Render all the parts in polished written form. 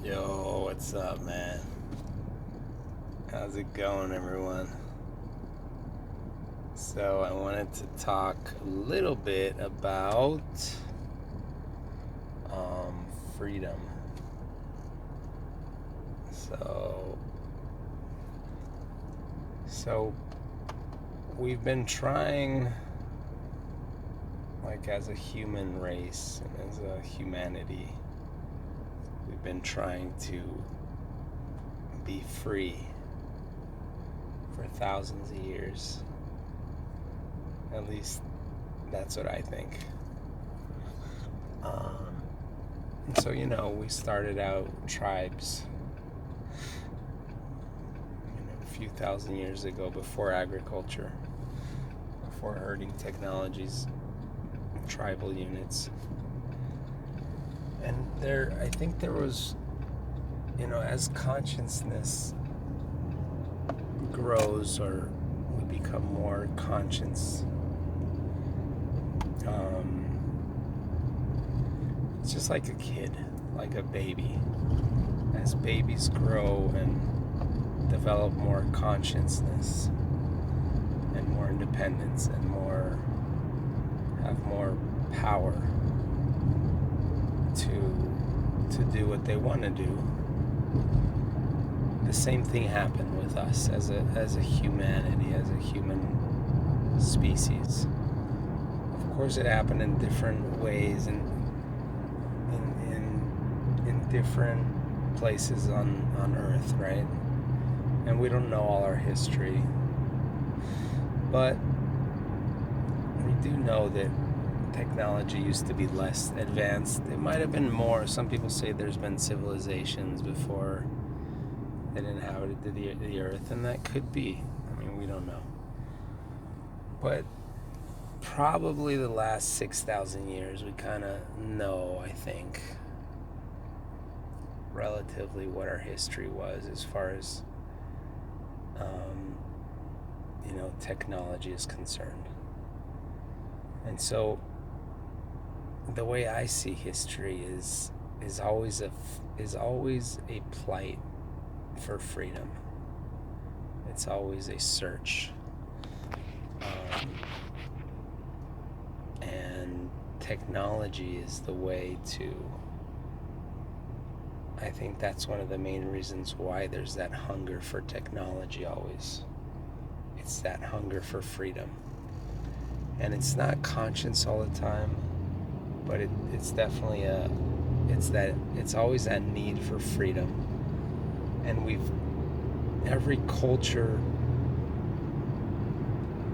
Yo, what's up, man? How's it going, everyone? So, I wanted to talk a little bit about freedom. So, so we've been trying, like, as a human race and as a humanity, we've been trying to be free for thousands of years. At least that's what I think. And so, we started out tribes, a few thousand years ago, before agriculture, before herding technologies, tribal units. And I think there was, as consciousness grows or we become more conscious, it's just like a kid, like a baby. As babies grow and develop more consciousness and more independence and have more power to do what they want to do, the same thing happened with us as a humanity, as a human species. Of course, it happened in different ways and in different places on Earth, right? And we don't know all our history, but we do know that technology used to be less advanced. It might have been more. Some people say there's been civilizations before that inhabited the Earth, and that could be. I mean, we don't know. But probably the last 6,000 years, we kind of know, I think, relatively what our history was as far as, technology is concerned. And so, the way I see history is always a plight for freedom. It's always a search. And technology is the way to. I think that's one of the main reasons why there's that hunger for technology always. It's that hunger for freedom. And it's not conscious all the time, but it's definitely it's always that need for freedom. And every culture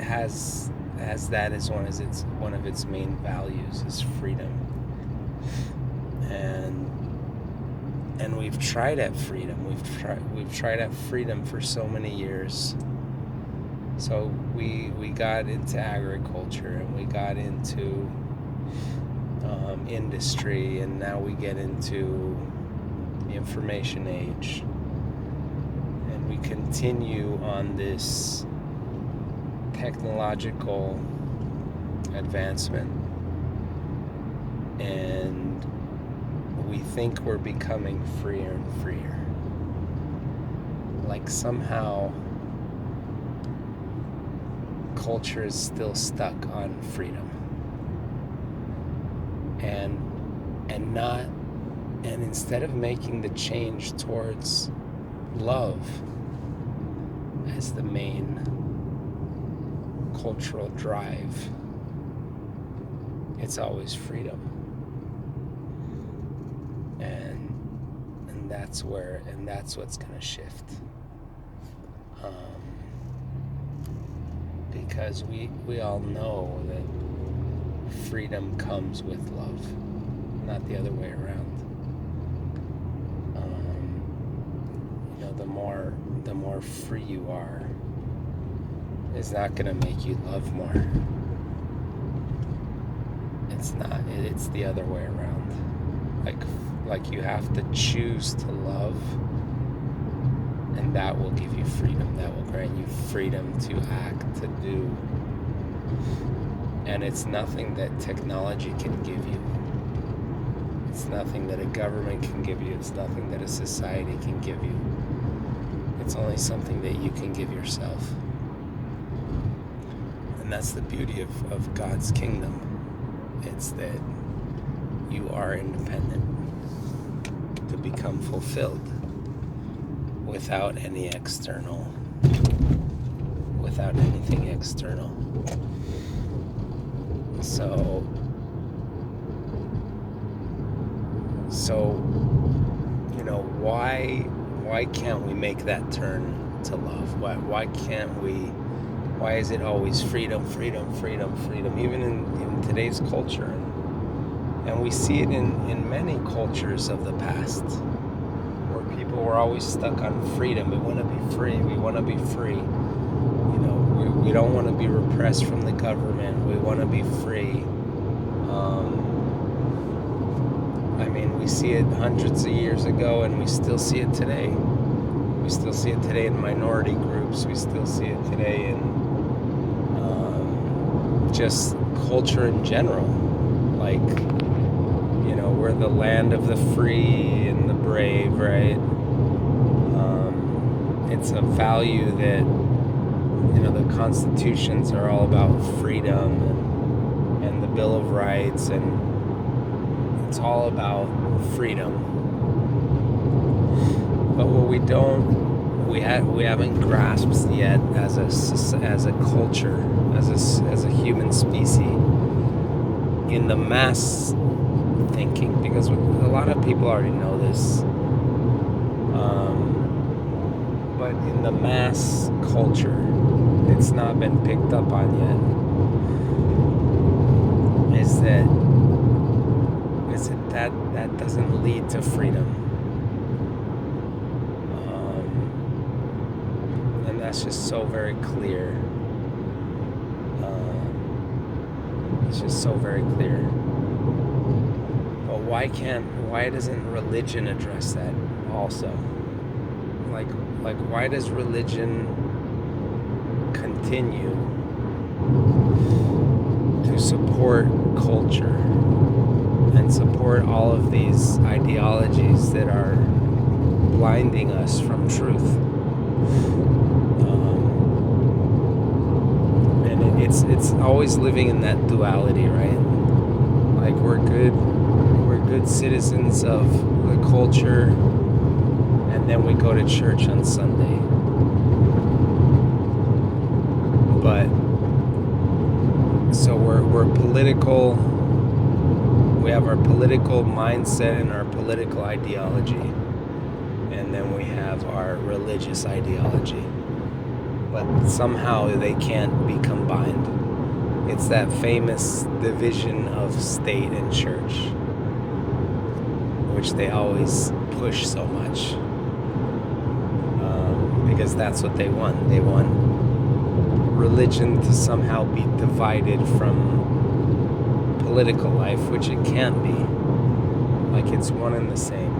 has that as one of its main values is freedom. And we've tried at freedom. We've tried at freedom for so many years. So we got into agriculture and we got into industry, and now we get into the information age, and we continue on this technological advancement, and we think we're becoming freer and freer. Like somehow culture is still stuck on freedom. And instead of making the change towards love as the main cultural drive, it's always freedom. And that's what's going to shift. Because we all know that freedom comes with love, not the other way around. The more free you are is not going to make you love more. It's not. It's the other way around. Like you have to choose to love, and that will give you freedom. That will grant you freedom to act, to do. And it's nothing that technology can give you. It's nothing that a government can give you. It's nothing that a society can give you. It's only something that you can give yourself. And that's the beauty of God's kingdom. It's that you are independent to become fulfilled without anything external. So why can't we make that turn to love? Why is it always freedom, even in today's culture? And we see it in many cultures of the past, where people were always stuck on freedom. We want to be free. We want to be free. We don't want to be repressed from the government. We want to be free. We see it hundreds of years ago, and we still see it today. We still see it today in minority groups. We still see it today in just culture in general. We're the land of the free and the brave, right? It's a value that, the constitutions are all about freedom and the Bill of Rights, and it's all about freedom. But what we haven't grasped yet as a culture, as a human species, in the mass thinking, because a lot of people already know this, but in the mass culture, it's not been picked up on yet, is that doesn't lead to freedom. And that's just so very clear. It's just so very clear. But why doesn't religion address that also? Why does religion continue to support culture and support all of these ideologies that are blinding us from truth? And it's always living in that duality, right? We're good citizens of the culture, and then we go to church on Sunday. But so we're political. We have our political mindset and our political ideology, and then we have our religious ideology. But somehow they can't be combined. It's that famous division of state and church, which they always push so much, because that's what they want. They want religion to somehow be divided from political life, which it can't be. It's one and the same.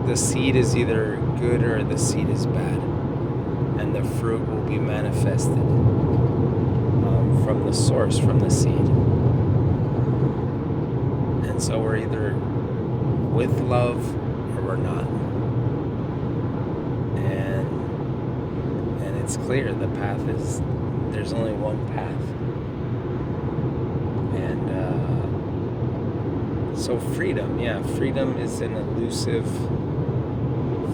The seed is either good or the seed is bad, and the fruit will be manifested from the source, from the seed. And so we're either with love or we're not. And it's clear the path is, there's only one path. And so freedom is an elusive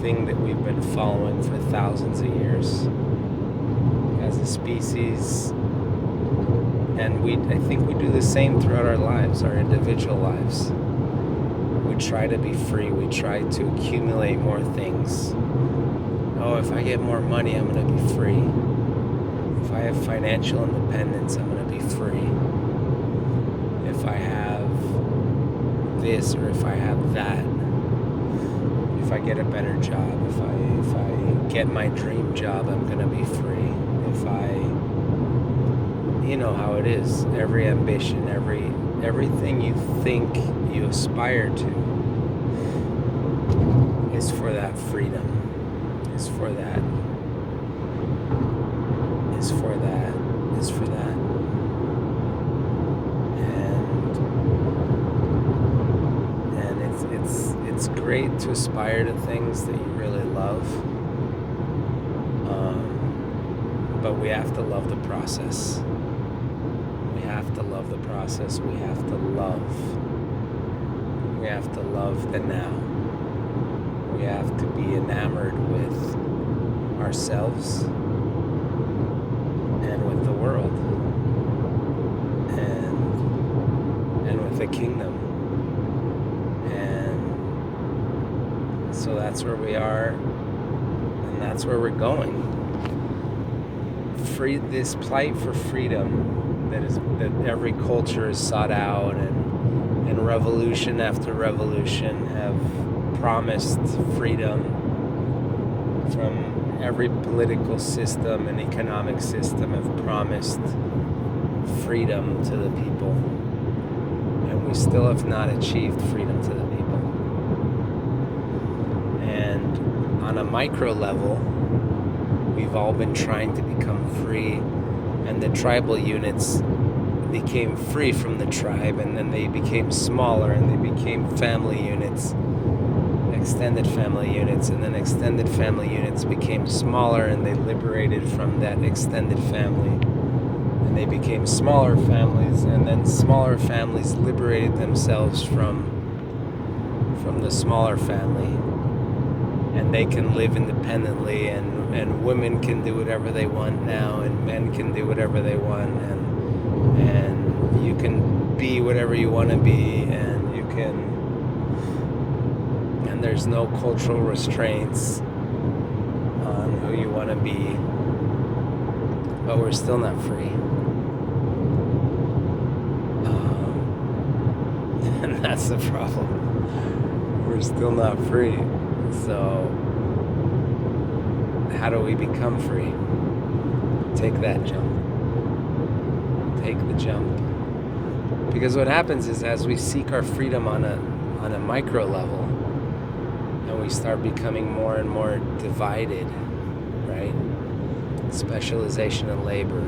thing that we've been following for thousands of years as a species. And I think we do the same throughout our lives, our individual lives. We try to be free. We try to accumulate more things. Oh, if I get more money, I'm going to be free. If I have financial independence, I'm going to be free. If I have this or if I have that, if I get a better job, if I get my dream job, I'm going to be free. You know how it is. Every ambition, everything you think you aspire to is for that freedom. Is for that. And it's great to aspire to things that you really love, but we have to love the process. We have to love the process. We have to love. We have to love the now. We have to be enamored with ourselves and with the world and with the kingdom. And so that's where we are, and that's where we're going. This plight for freedom that every culture has sought out, and revolution after revolution have promised freedom from every political system and economic system, have promised freedom to the people, and we still have not achieved freedom to the people. And on a micro level, we've all been trying to become free, and the tribal units became free from the tribe, and then they became smaller, and they became family units, extended family units, and then extended family units became smaller, and they liberated from that extended family, and they became smaller families, and then smaller families liberated themselves from the smaller family, and they can live independently, and women can do whatever they want now, and men can do whatever they want, and you can be whatever you want to be, and there's no cultural restraints on who you want to be, but we're still not free. And that's the problem. We're still not free. So how do we become free? Take that jump. Take the jump. Because what happens is, as we seek our freedom on a micro level, and we start becoming more and more divided, right? Specialization of labor,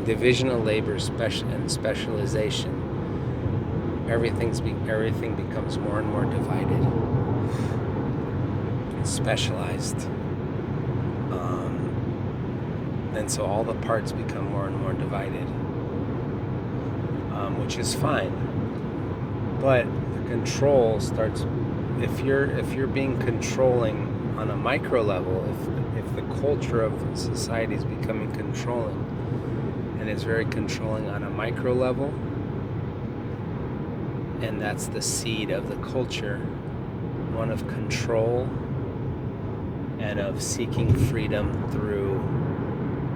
division of labor, and specialization. Everything becomes more and more divided, specialized, and so all the parts become more and more divided, which is fine. But the control starts if you're being controlling on a micro level. If the culture of society is becoming controlling, and it's very controlling on a micro level, and that's the seed of the culture, one of control and of seeking freedom through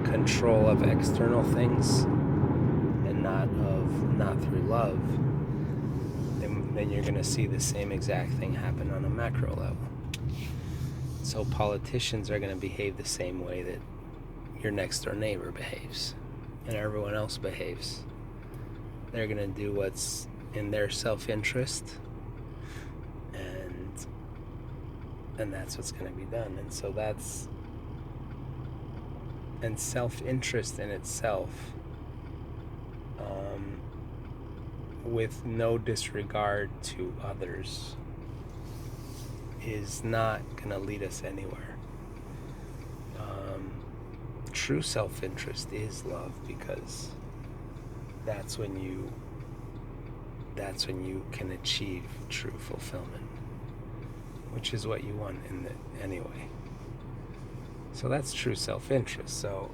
control of external things and not through love, then you're going to see the same exact thing happen on a macro level. So politicians are going to behave the same way that your next door neighbor behaves and everyone else behaves. They're going to do what's in their self-interest, and that's what's going to be done. And so and self-interest in itself, with no disregard to others, is not going to lead us anywhere. True self-interest is love, because that's when you can achieve true fulfillment, which is what you want anyway. So that's true self-interest. So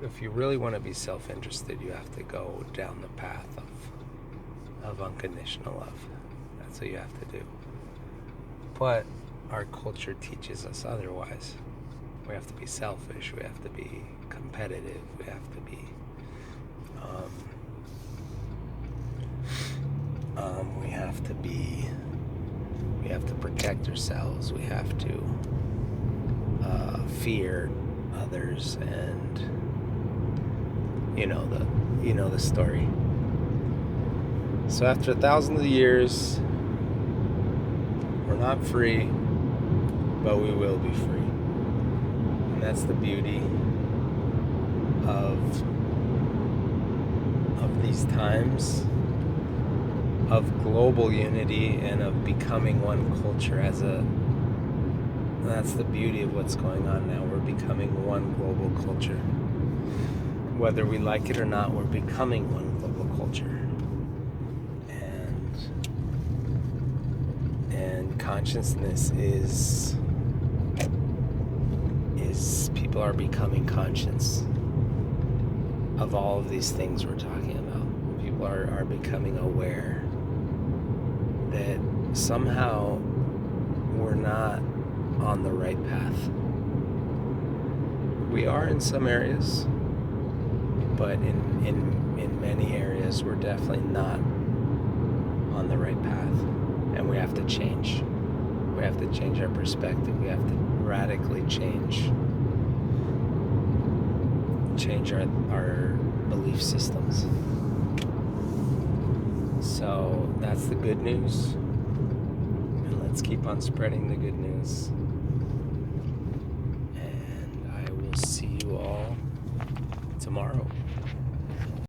if you really want to be self-interested, you have to go down the path of unconditional love. That's what you have to do. But our culture teaches us otherwise. We have to be selfish. We have to be competitive. We have to be we have to protect ourselves. We have to fear others, and you know the story. So after thousands of years, we're not free, but we will be free. And that's the beauty of these times, of global unity and of becoming one culture that's the beauty of what's going on now. We're becoming one global culture. Whether we like it or not, we're becoming one global culture. And consciousness is people are becoming conscious of all of these things we're talking about. People are becoming aware that somehow we're not on the right path. We are in some areas, but in many areas we're definitely not on the right path, and we have to change. We have to change our perspective. We have to radically change our belief systems. So that's the good news, and let's keep on spreading the good news. And I will see you all tomorrow.